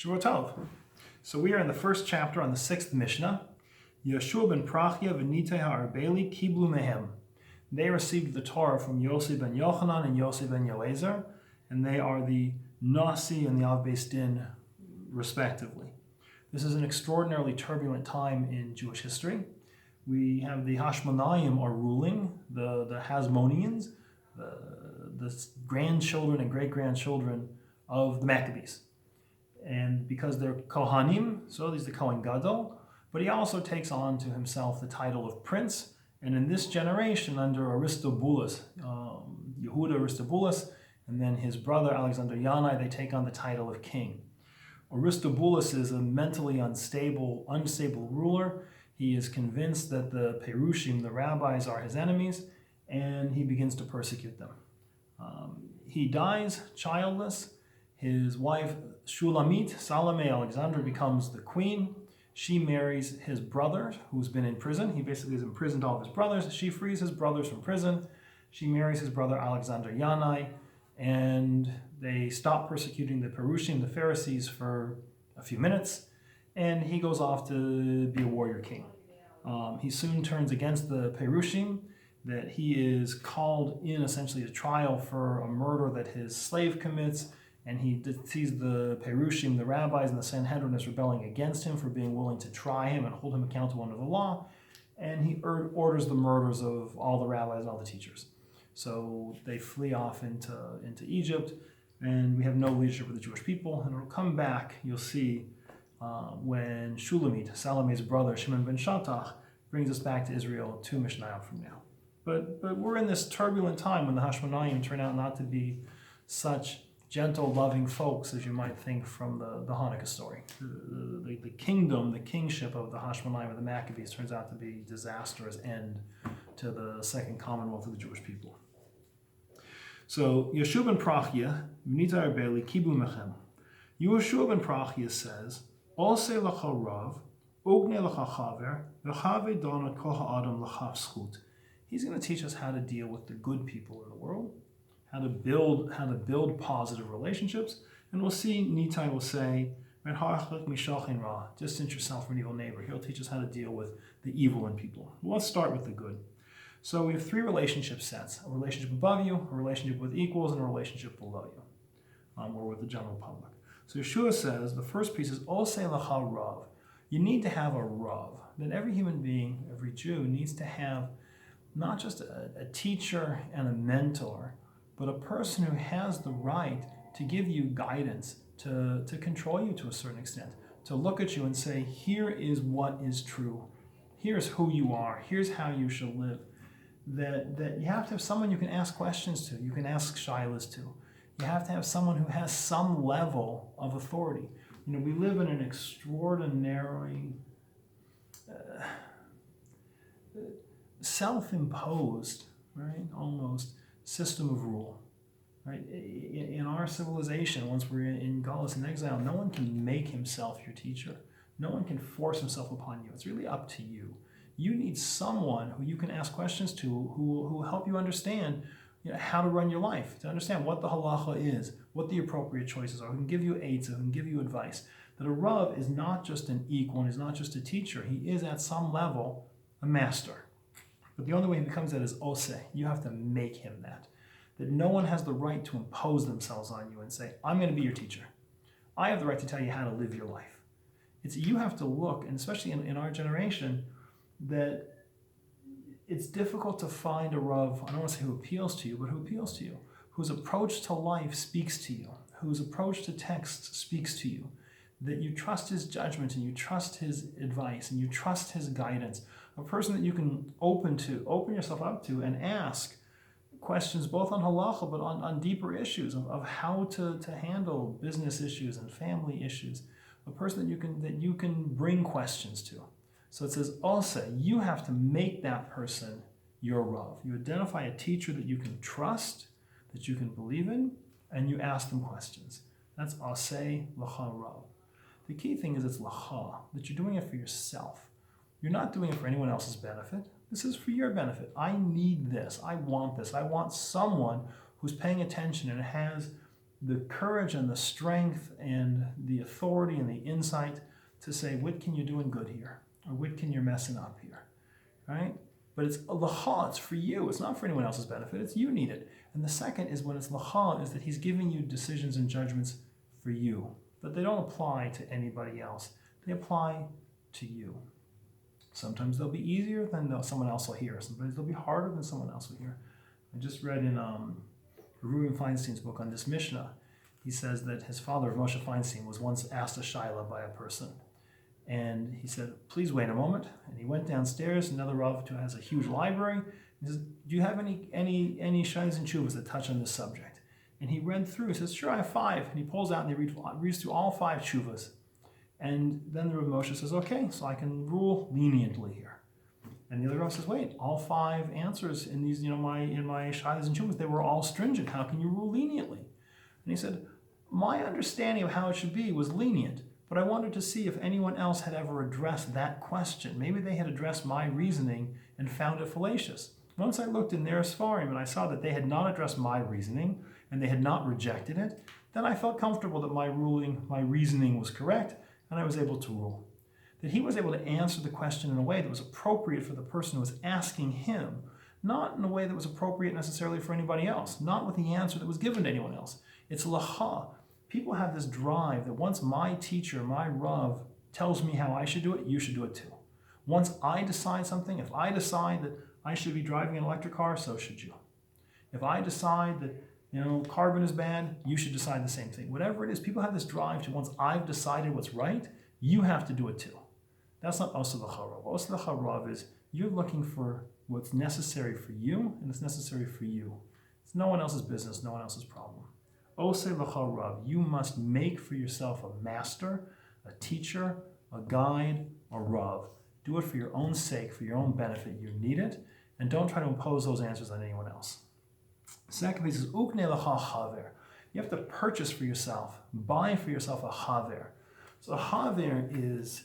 Shavua Tov. So we are in the first chapter on the sixth mishna. Yeshua ben Prachia v'nitei ha'arbeli kiblu mehem. They received the Torah from Yossi ben Yochanan and Yossi ben Yoezer, and they are the Nasi and the Av Beis Din, respectively. This is an extraordinarily turbulent time in Jewish history. We have the Hashmonayim are ruling, the Hasmoneans, the grandchildren and great-grandchildren of the Maccabees. And because they're Kohanim, so he's the Kohen Gadol, but he also takes on to himself the title of prince. And in this generation, under Aristobulus, Yehuda Aristobulus, and then his brother Alexander Yanai, they take on the title of king. Aristobulus is a mentally unstable ruler. He is convinced that the Perushim, the rabbis, are his enemies, and he begins to persecute them. He dies childless. His wife Shulamit, Salome Alexandra, becomes the queen. She marries his brother, who's been in prison. He basically has imprisoned all of his brothers. She frees his brothers from prison. She marries his brother Alexander Yanai, and they stop persecuting the Perushim, the Pharisees, for a few minutes, and he goes off to be a warrior king. He soon turns against the Perushim, that he is called in essentially to trial for a murder that his slave commits, and he sees the Perushim, the rabbis, and the Sanhedrin as rebelling against him for being willing to try him and hold him accountable under the law, and he orders the murders of all the rabbis and all the teachers. So they flee off into Egypt, and we have no leadership of the Jewish people, and it'll come back, you'll see, when Shulamit, Salome's brother, Shimon ben Shattach, brings us back to Israel 2 mishnayot from now. But we're in this turbulent time when the Hashmonayim turn out not to be such gentle, loving folks as you might think from the Hanukkah story. The kingdom, the kingship of the Hashmonayim, of the Maccabees, turns out to be disastrous end to the second commonwealth of the Jewish people. So Yeshua ben Prachia, v'nitei ha'arbeli kiblu mechem. Yeshua ben Prachia says, Oseh lecha rav, ugne lecha chaver, v'chaveh donat kol ha'adam l'chav zchut. He's going to teach us how to deal with the good people in the world, how to build positive relationships, and we'll see. Nitai will say, distance yourself from an evil neighbor. He'll teach us how to deal with the evil in people. Well, let's start with the good. So we have 3 relationship sets: a relationship above you, a relationship with equals, and a relationship below you, or with the general public. So Yeshua says the first piece is Oseh lecha rav. You need to have a rav. That every human being, every Jew, needs to have not just a teacher and a mentor, but a person who has the right to give you guidance, to control you to a certain extent, to look at you and say, here is what is true, here's who you are, here's how you should live. That you have to have someone you can ask questions to, you can ask shilas to. You have to have someone who has some level of authority. You know, we live in an extraordinary self-imposed, right, almost system of rule, right? In our civilization, once we're in Galus and exile, no one can make himself your teacher. No one can force himself upon you. It's really up to you. You need someone who you can ask questions to, who will help you understand, you know, how to run your life, to understand what the halacha is, what the appropriate choices are, who can give you eitzah, who can give you advice. That a Rav is not just an equal, and is not just a teacher. He is at some level a master. But the only way he becomes that is oseh. You have to make him that. That no one has the right to impose themselves on you and say, I'm going to be your teacher. I have the right to tell you how to live your life. You have to look, and especially in our generation, that it's difficult to find a Rav, I don't want to say who appeals to you, but who appeals to you, whose approach to life speaks to you, whose approach to text speaks to you, that you trust his judgment and you trust his advice and you trust his guidance, a person that you can open yourself up to and ask questions both on halacha but on deeper issues of how to handle business issues and family issues, a person that you can bring questions to. So it says, also, you have to make that person your Rav. You identify a teacher that you can trust, that you can believe in, and you ask them questions. That's Oseh lecha Rav. The key thing is it's lecha, that you're doing it for yourself. You're not doing it for anyone else's benefit. This is for your benefit. I need this. I want this. I want someone who's paying attention and has the courage and the strength and the authority and the insight to say, what can you do in good here? Or what can you messing up here? Right? But it's lacha, it's for you. It's not for anyone else's benefit. It's you need it. And the second is when it's lacha, is that he's giving you decisions and judgments for you. But they don't apply to anybody else. They apply to you. Sometimes they'll be easier than someone else will hear. Sometimes they'll be harder than someone else will hear. I just read in Reuben Feinstein's book on this mishna. He says that his father, Moshe Feinstein, was once asked a shaila by a person. And he said, please wait a moment. And he went downstairs, another Rav who has a huge library. He says, do you have any shaylas and tshuvas that touch on this subject? And he read through, he says, sure, I have 5. And he pulls out and he reads through all 5 tshuvas. And then the Rav Moshe says, okay, so I can rule leniently here. And the other Rav says, wait, all 5 answers in these, in my shaylas and tshuvas, they were all stringent. How can you rule leniently? And he said, my understanding of how it should be was lenient. But I wanted to see if anyone else had ever addressed that question. Maybe they had addressed my reasoning and found it fallacious. Once I looked in their Sfarim and I saw that they had not addressed my reasoning and they had not rejected it, then I felt comfortable that my reasoning was correct, and I was able to rule. That he was able to answer the question in a way that was appropriate for the person who was asking him, not in a way that was appropriate necessarily for anybody else, not with the answer that was given to anyone else. It's lacha. People have this drive that once my teacher, my Rav, tells me how I should do it, you should do it too. Once I decide something, if I decide that I should be driving an electric car, so should you. If I decide that carbon is bad, you should decide the same thing. Whatever it is, people have this drive to, once I've decided what's right, you have to do it too. That's not Osa L'Charav. Osa L'Charav is you're looking for what's necessary for you, and it's necessary for you. It's no one else's business, no one else's problem. Osei l'chal Rav, you must make for yourself a master, a teacher, a guide, a Rav. Do it for your own sake, for your own benefit. You need it, and don't try to impose those answers on anyone else. Second piece is ukne l'chal chaver. You have to purchase for yourself, buy for yourself a chaver. So a chaver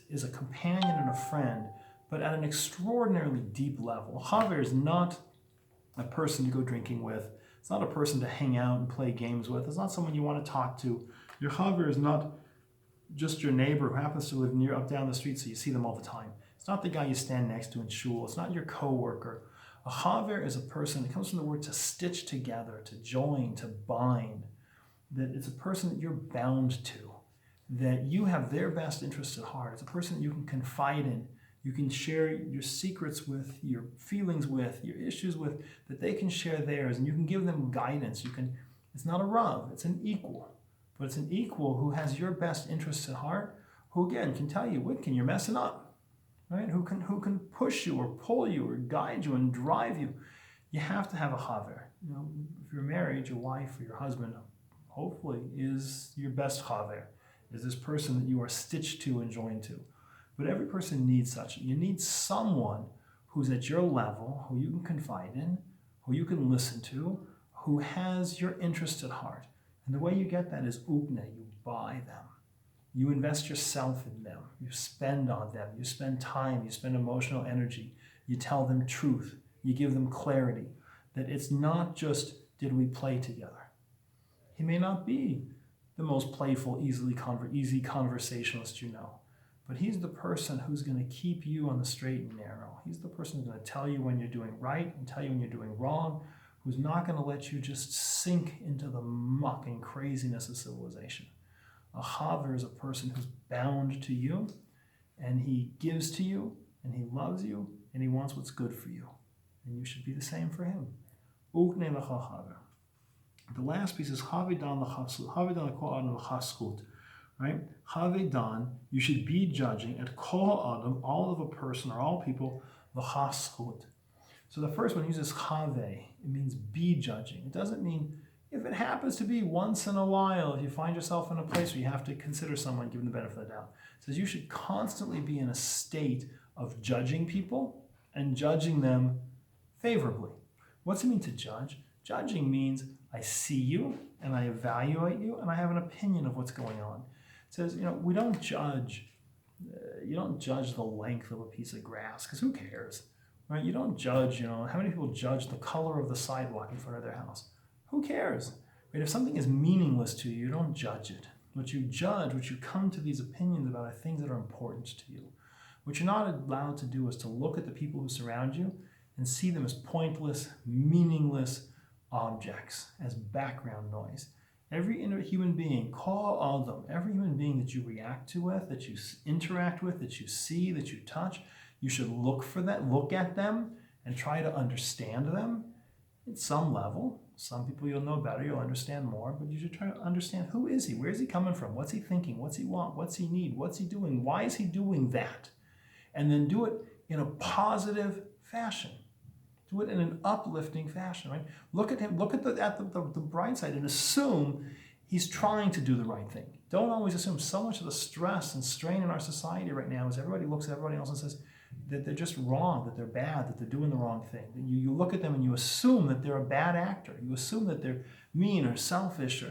is a companion and a friend, but at an extraordinarily deep level. A chaver is not a person you go drinking with. It's not a person to hang out and play games with. It's not someone you want to talk to. Your chaver is not just your neighbor who happens to live up down the street so you see them all the time. It's not the guy you stand next to in shul. It's not your coworker. A chaver is a person, it comes from the word to stitch together, to join, to bind. That it's a person that you're bound to, that you have their best interests at heart. It's a person that you can confide in. You can share your secrets with, your feelings with, your issues with, that they can share theirs, and you can give them guidance. It's not a Rav, it's an equal. But it's an equal who has your best interests at heart, who again can tell you, Whitkin, you're messing up. Right? Who can push you or pull you or guide you and drive you. You have to have a chaver. If you're married, your wife or your husband, hopefully, is your best chaver, is this person that you are stitched to and joined to. But every person needs such. You need someone who's at your level, who you can confide in, who you can listen to, who has your interest at heart. And the way you get that is ukne, you buy them. You invest yourself in them. You spend on them. You spend time. You spend emotional energy. You tell them truth. You give them clarity. That it's not just, did we play together? He may not be the most playful, easy conversationalist you know. But he's the person who's going to keep you on the straight and narrow. He's the person who's going to tell you when you're doing right and tell you when you're doing wrong, who's not going to let you just sink into the muck and craziness of civilization. A chaver is a person who's bound to you, and he gives to you, and he loves you, and he wants what's good for you. And you should be the same for him. Ukne l'chal chaver. The last piece is chavedan l'chaskut. Right? Chavedan, you should be judging at kol adam, all of a person or all people, l'chaskut. So the first one uses chave. It means be judging. It doesn't mean if it happens to be once in a while, if you find yourself in a place where you have to consider someone, give them the benefit of the doubt. It says you should constantly be in a state of judging people and judging them favorably. What's it mean to judge? Judging means I see you and I evaluate you and I have an opinion of what's going on. It says, we don't judge. You don't judge the length of a piece of grass because who cares, right? You don't judge. How many people judge the color of the sidewalk in front of their house? Who cares? Right? If something is meaningless to you, you don't judge it. What you judge, what you come to these opinions about, are things that are important to you. What you're not allowed to do is to look at the people who surround you and see them as pointless, meaningless objects, as background noise. Every human being, call all them, every human being that you react to with, that you interact with, that you see, that you touch, you should look at them and try to understand them at some level. Some people you'll know better, you'll understand more, but you should try to understand, who is he? Where is he coming from? What's he thinking? What's he want? What's he need? What's he doing? Why is he doing that? And then do it in a positive fashion. Do it in an uplifting fashion, right? Look at him, look at the bright side and assume he's trying to do the right thing. Don't always assume. So much of the stress and strain in our society right now is everybody looks at everybody else and says that they're just wrong, that they're bad, that they're doing the wrong thing. You look at them and you assume that they're a bad actor. You assume that they're mean or selfish.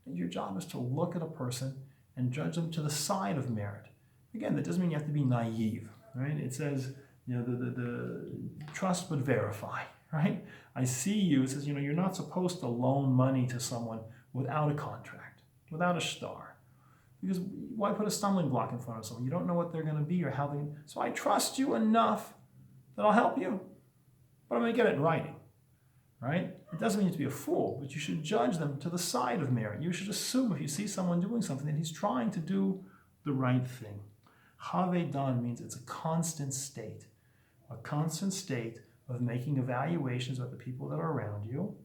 Your job is to look at a person and judge them to the side of merit. Again, that doesn't mean you have to be naive, right? It says, the trust but verify, right? I see you, it says, you're not supposed to loan money to someone without a contract, without a star. Because why put a stumbling block in front of someone? You don't know what they're going to be or how they. So I trust you enough that I'll help you, but I'm going to get it in writing, right? It doesn't mean you have to be a fool, but you should judge them to the side of merit. You should assume if you see someone doing something that he's trying to do the right thing. Have done means it's a constant state of making evaluations about the people that are around you.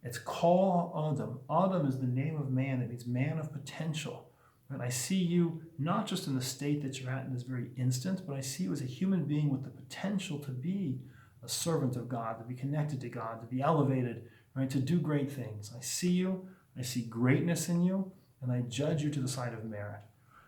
It's kol adam. Adam is the name of man. That means man of potential. And I see you not just in the state that you're at in this very instant, but I see you as a human being with the potential to be a servant of God, to be connected to God, to be elevated, right, to do great things. I see you, I see greatness in you, and I judge you to the side of merit.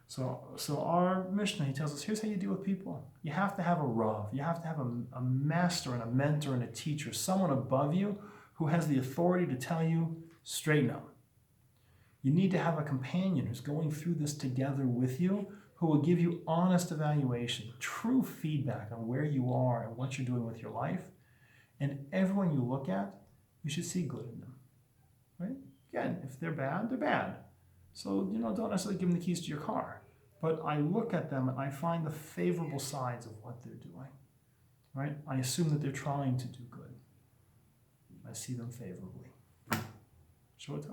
So our Mishnah, he tells us, here's how you deal with people. You have to have a Rav. You have to have a master and a mentor and a teacher, someone above you who has the authority to tell you, straighten up. You need to have a companion who's going through this together with you, who will give you honest evaluation, true feedback on where you are and what you're doing with your life. And everyone you look at, you should see good in them, right? Again, if they're bad, they're bad. So, don't necessarily give them the keys to your car. But I look at them and I find the favorable sides of what they're doing, right? I assume that they're trying to do good. I see them favorably. Short